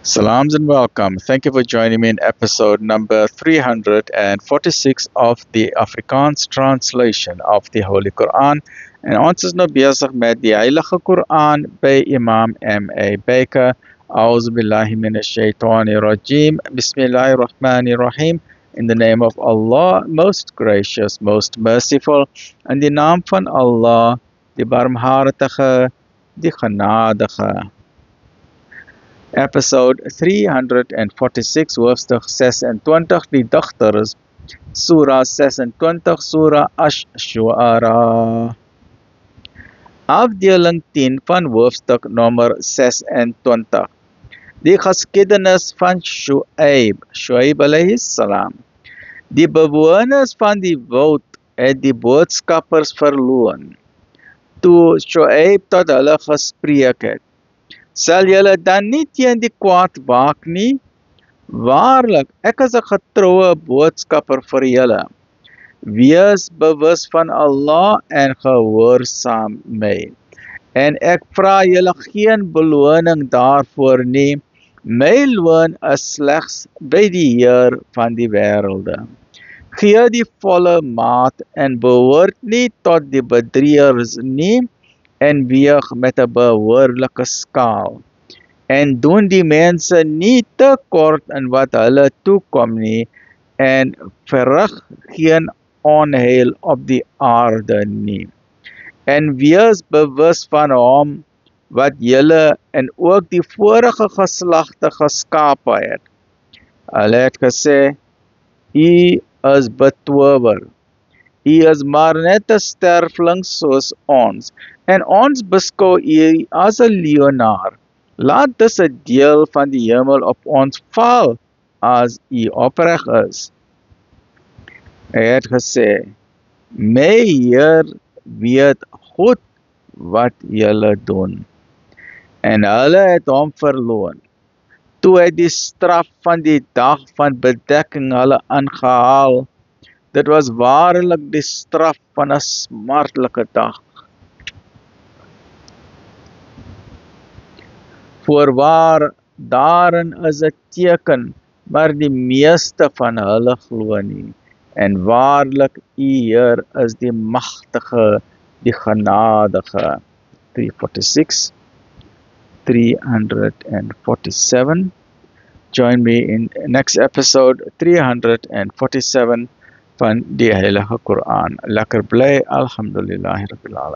Salams and welcome. Thank you for joining me in episode number 346 of the Afrikaans translation of the Holy Quran. En ons is nou besig met die Heilige Quran by Imam M.A. Baker. A'udhu billahi minash shaitani rajim. Bismillahir Rahmanir Rahim. In the name of Allah, most gracious, most merciful. In die naam van Allah, die barmhartige, die genadige. Episode 346 hoofstuk 26 die digters Surah 26 Surah Ash-Shu'ara Afdeling 10 van hoofstuk nommer 26 Die geskiedenis van Shu'aib alayhi salam. Die bewoners van die woud het die boodskappers verloon. Toe Shu'aib tot hulle gespreek het, sal julle dan nie teen die kwaad waak nie? Waarlik, ek is 'n getroue boodskapper vir julle. Wees bewus van Allah en gehoorsaam my. En ek vra julle geen beloning daarvoor nie. My loon is slegs by die Heer van die wêrelde. Gee die volle maat en behoort nie tot die bedrieërs nie. En weeg met 'n behoorlike skaal. En doen die mense nie te kort in wat hulle toekom nie, en verrig geen onheil op die aarde nie. En wees bewus van hom wat julle en ook die vorige geslagte geskape het. Hulle het gesê, U is betower. U is maar net 'n sterfling soos ons. En ons beskou U as 'n leienaar. Laat dus 'n deel van die hemel op ons val, as U opreg is. Hy het gesê, my Heer weet goed wat julle doen. En hulle het hom verloon. Toe het die straf van die dag van bedekking hulle aangehaal. Dit was waarlik die straf van 'n smartelike dag. Voorwaar, daarin is 'n teken, maar die meeste van hulle glo nie. En waarlik, U Heer is die magtige, die genadige. 347. Join me in next episode 347 van die Heilige Quran. Lekker bly, alhamdulillah rabbil alamin.